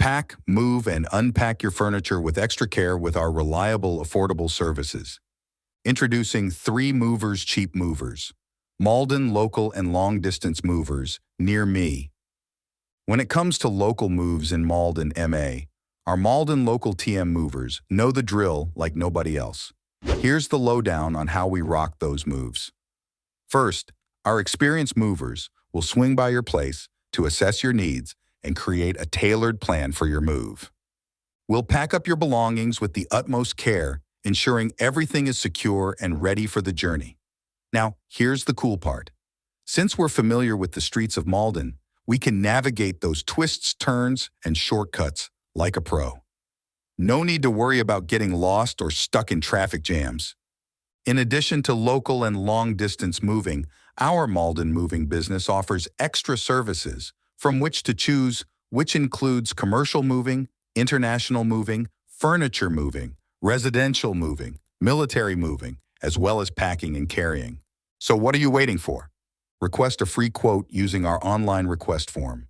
Pack, move, and unpack your furniture with extra care with our reliable, affordable services. Introducing 3 Movers Cheap Movers. Malden local and long-distance movers near me. When it comes to local moves in Malden, MA, our Malden local TM movers know the drill like nobody else. Here's the lowdown on how we rock those moves. First, our experienced movers will swing by your place to assess your needs and create a tailored plan for your move. We'll pack up your belongings with the utmost care, ensuring everything is secure and ready for the journey. Now, here's the cool part. Since we're familiar with the streets of Malden, we can navigate those twists, turns, and shortcuts like a pro. No need to worry about getting lost or stuck in traffic jams. In addition to local and long-distance moving, our Malden moving business offers extra services from which to choose, which includes commercial moving, international moving, furniture moving, residential moving, military moving, as well as packing and carrying. So what are you waiting for? Request a free quote using our online request form.